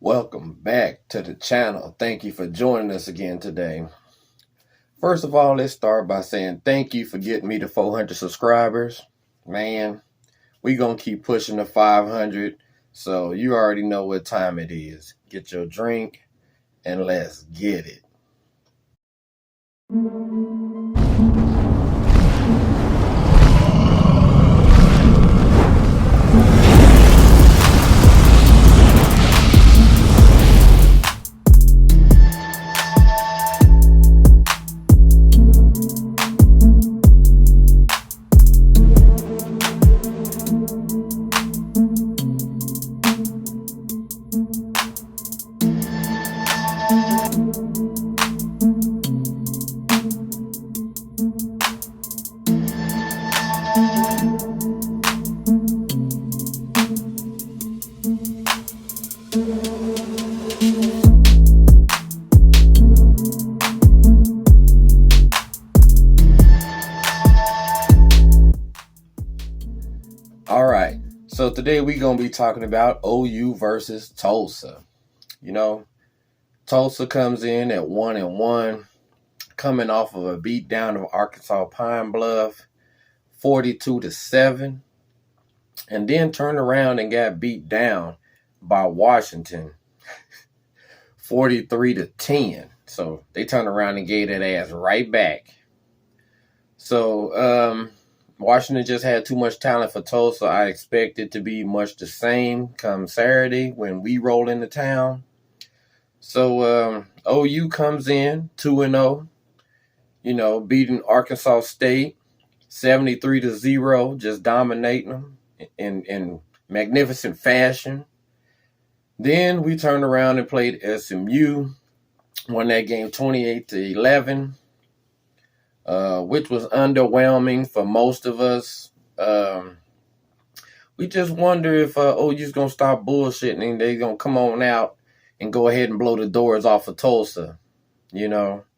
Welcome back to the channel. Thank you for joining us again today. First of all, let's start by saying thank you for getting me to 400 subscribers. Man, we gonna keep pushing the 500, so you already know what time it is. Get your drink and let's get it. All right, so today we're going to be talking about OU versus Tulsa. Tulsa comes in at 1-1, coming off of a beatdown of Arkansas Pine Bluff, 42-7, and then turned around and got beat down by Washington, 43-10. So they turned around and gave that ass right back. So Washington just had too much talent for Tulsa. I expect it to be much the same come Saturday when we roll into town. So OU comes in 2-0, beating Arkansas State 73-0, just dominating them in magnificent fashion. Then we turned around and played SMU, won that game 28-11. Which was underwhelming for most of us. We just wonder if OU's going to stop bullshitting and they're going to come on out and go ahead and blow the doors off of Tulsa. It's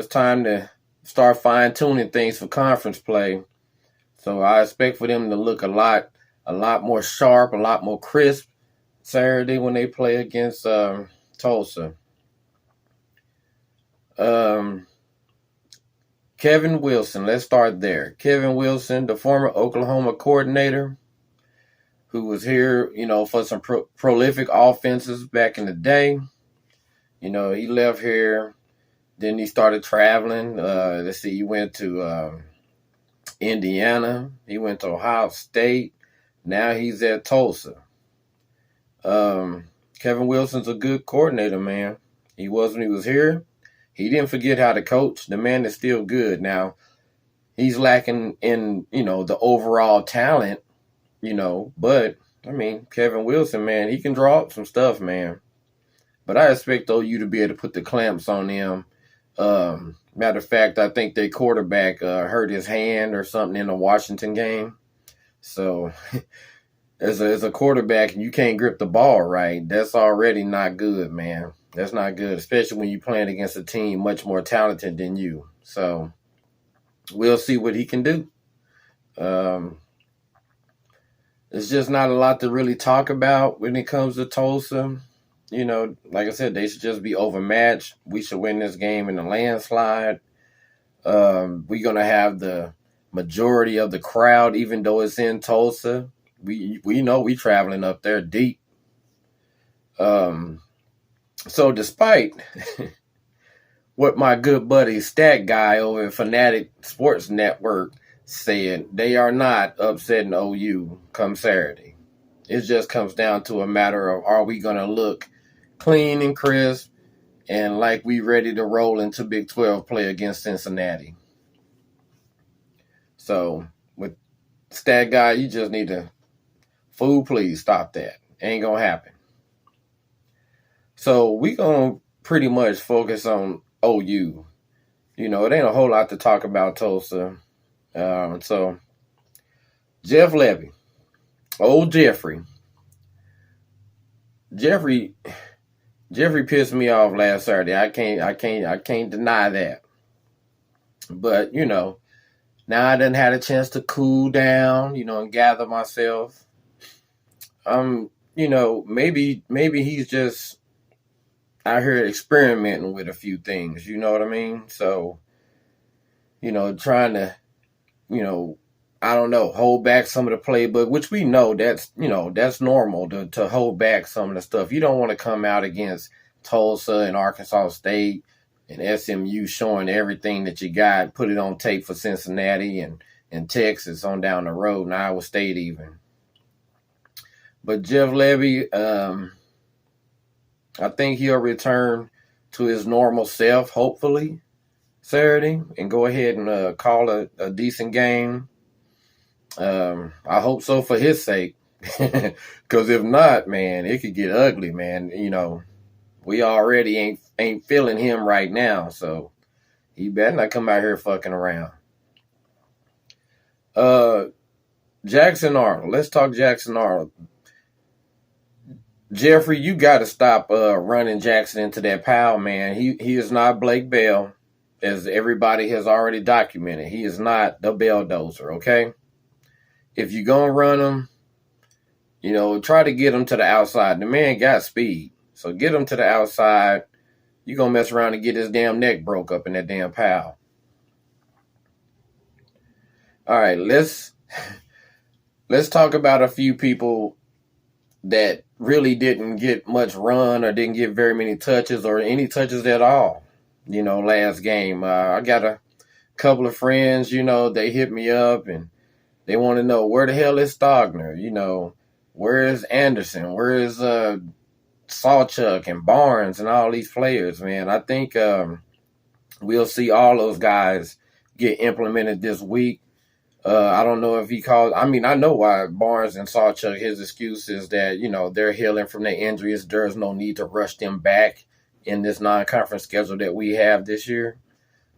time to start fine-tuning things for conference play. So I expect for them to look a lot more sharp, a lot more crisp Saturday when they play against Tulsa. Kevin Wilson, let's start there. Kevin Wilson, the former Oklahoma coordinator, who was here, for some prolific offenses back in the day. He left here, then he started traveling. He went to Indiana. He went to Ohio State. Now he's at Tulsa. Kevin Wilson's a good coordinator, man. He was when he was here. He didn't forget how to coach. The man is still good. Now, he's lacking in, the overall talent, but, Kevin Wilson, man, he can draw up some stuff, man. But I expect OU to be able to put the clamps on them. Matter of fact, I think their quarterback hurt his hand or something in the Washington game. So, as a quarterback, and you can't grip the ball right, that's already not good, man. That's not good, especially when you're playing against a team much more talented than you. So we'll see what he can do. It's just not a lot to really talk about when it comes to Tulsa. Like I said, they should just be overmatched. We should win this game in a landslide. We're going to have the majority of the crowd, even though it's in Tulsa. We know we traveling up there deep. So despite what my good buddy Stat Guy over at Fanatic Sports Network said, they are not upsetting OU come Saturday. It just comes down to a matter of, are we going to look clean and crisp and like we ready to roll into Big 12 play against Cincinnati? So with Stat Guy, you just need to, fool, please stop that. Ain't going to happen. So we going to pretty much focus on OU. It ain't a whole lot to talk about Tulsa. So Jeff Levy, old Jeffrey pissed me off last Saturday. I can't deny that. But, now I done had a chance to cool down, and gather myself. I'm maybe he's just out here experimenting with a few things. You know what I mean? So, trying to, you know, I don't know, hold back some of the playbook, which we know that's normal to hold back some of the stuff. You don't want to come out against Tulsa and Arkansas State and SMU showing everything that you got, put it on tape for Cincinnati and Texas on down the road, and Iowa State even. But Jeff Levy, I think he'll return to his normal self, hopefully, Saturday, and go ahead and call a decent game. I hope so for his sake, because if not, man, it could get ugly, man. We already ain't feeling him right now, so he better not come out here fucking around. Jackson Arnold. Let's talk Jackson Arnold. Jeffrey, you got to stop running Jackson into that pile, man. He is not Blake Bell, as everybody has already documented. He is not the Belldozer, okay? If you're going to run him, try to get him to the outside. The man got speed, so get him to the outside. You're going to mess around and get his damn neck broke up in that damn pile. All right, let's talk about a few people that really didn't get much run or didn't get very many touches or any touches at all, last game. I got a couple of friends, they hit me up and they want to know where the hell is Stogner, where is Anderson, where is Sawchuk and Barnes and all these players, man. I think we'll see all those guys get implemented this week. I don't know if he called. I mean, I know why Barnes and Sawchuk, his excuse is that, they're healing from their injuries. There's no need to rush them back in this non-conference schedule that we have this year.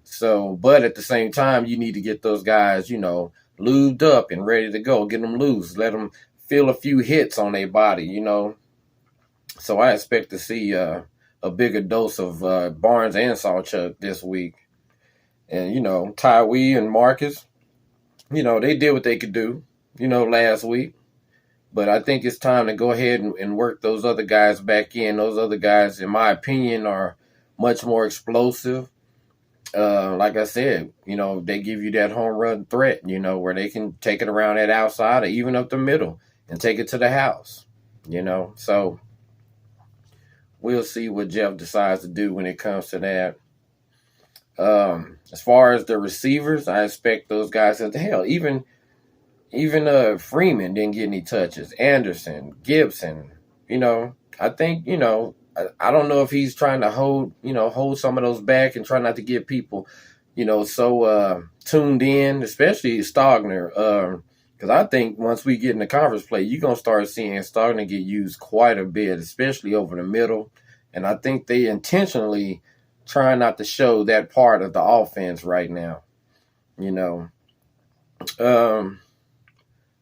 So, but at the same time, you need to get those guys, lubed up and ready to go. Get them loose. Let them feel a few hits on their body, So I expect to see a bigger dose of Barnes and Sawchuk this week. And, Tyree and Marcus, they did what they could do, last week. But I think it's time to go ahead and work those other guys back in. Those other guys, in my opinion, are much more explosive. Like I said, they give you that home run threat, where they can take it around that outside or even up the middle and take it to the house, So we'll see what Jeff decides to do when it comes to that. As far as the receivers, I expect those guys to hell. Even Freeman didn't get any touches. Anderson, Gibson, I think, I don't know if he's trying to hold some of those back and try not to get people, so tuned in, especially Stogner. Because I think once we get in the conference play, you're going to start seeing Stogner get used quite a bit, especially over the middle. And I think they intentionally trying not to show that part of the offense right now,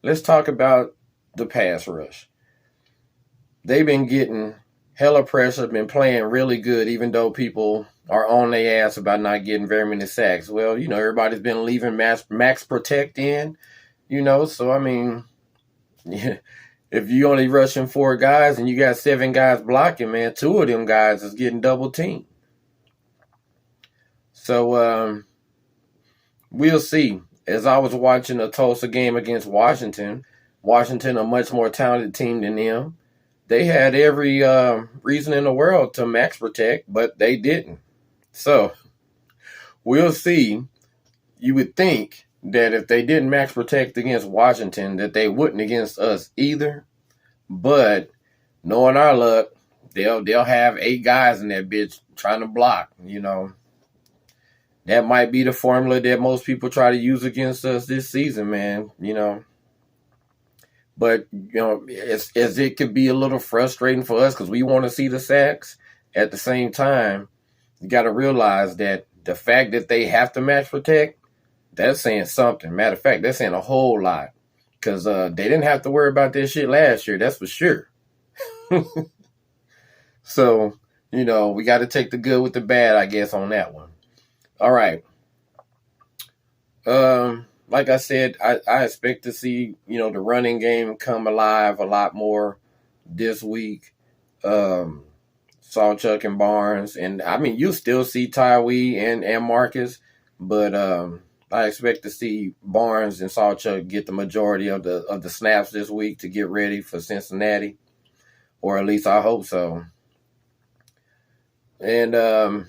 Let's talk about the pass rush. They've been getting hella pressure, been playing really good, even though people are on their ass about not getting very many sacks. Well, everybody's been leaving max protect in, so I mean, yeah, if you only rushing 4 guys and you got 7 guys blocking, man, 2 of them guys is getting double teamed. So we'll see. As I was watching a Tulsa game against Washington, a much more talented team than them, they had every reason in the world to max protect, but they didn't. So we'll see. You would think that if they didn't max protect against Washington, that they wouldn't against us either. But knowing our luck, they'll have 8 guys in that bitch trying to block, That might be the formula that most people try to use against us this season, man, But, as it could be a little frustrating for us because we want to see the sacks. At the same time, you got to realize that the fact that they have to match protect, that's saying something. Matter of fact, that's saying a whole lot because they didn't have to worry about this shit last year. That's for sure. So, we got to take the good with the bad, I guess, on that one. All right. Like I said, I expect to see, the running game come alive a lot more. this week. Sawchuck and Barnes, and I mean you still see Tyree and Marcus, but I expect to see Barnes and Sawchuck get the majority of the snaps this week to get ready for Cincinnati, or at least I hope so. And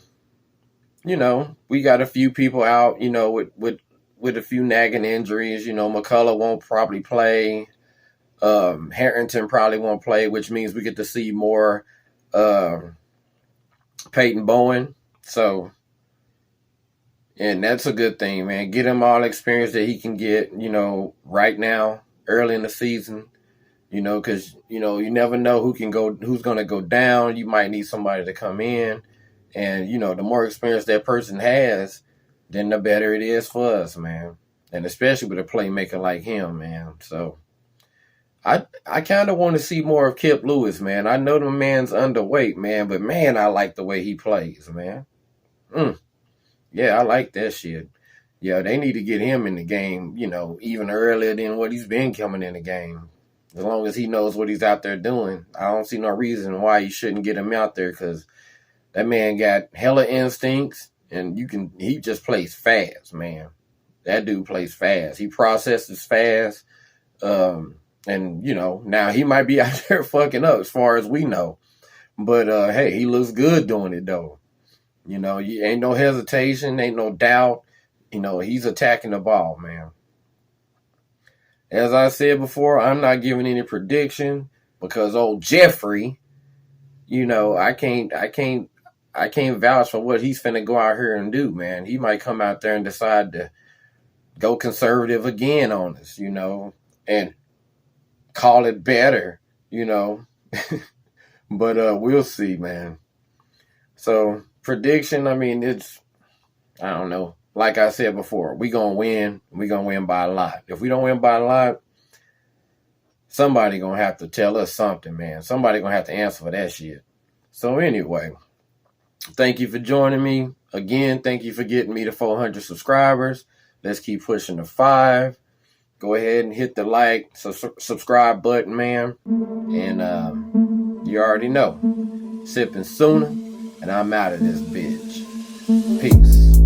we got a few people out, with a few nagging injuries. McCullough won't probably play. Harrington probably won't play, which means we get to see more Peyton Bowen. So, and that's a good thing, man. Get him all experience that he can get, right now, early in the season. Because, you never know who's going to go down. You might need somebody to come in. And, the more experience that person has, then the better it is for us, man. And especially with a playmaker like him, man. So, I kind of want to see more of Kip Lewis, man. I know the man's underweight, man. But, man, I like the way he plays, man. Yeah, I like that shit. Yeah, they need to get him in the game, even earlier than what he's been coming in the game. As long as he knows what he's out there doing, I don't see no reason why you shouldn't get him out there, because that man got hella instincts, and he just plays fast, man. That dude plays fast. He processes fast. And, now he might be out there fucking up as far as we know. But, hey, he looks good doing it, though. Ain't no hesitation, ain't no doubt. He's attacking the ball, man. As I said before, I'm not giving any prediction because old Jeffrey, I can't vouch for what he's finna go out here and do, man. He might come out there and decide to go conservative again on us, and call it better, But we'll see, man. So prediction, I mean, I don't know. Like I said before, we gonna win. We gonna win by a lot. If we don't win by a lot, somebody gonna have to tell us something, man. Somebody gonna have to answer for that shit. So anyway, thank you for joining me. Again, thank you for getting me to 400 subscribers. Let's keep pushing to 5. Go ahead and hit the like, subscribe button, man. And you already know. Sipping sooner, and I'm out of this bitch. Peace.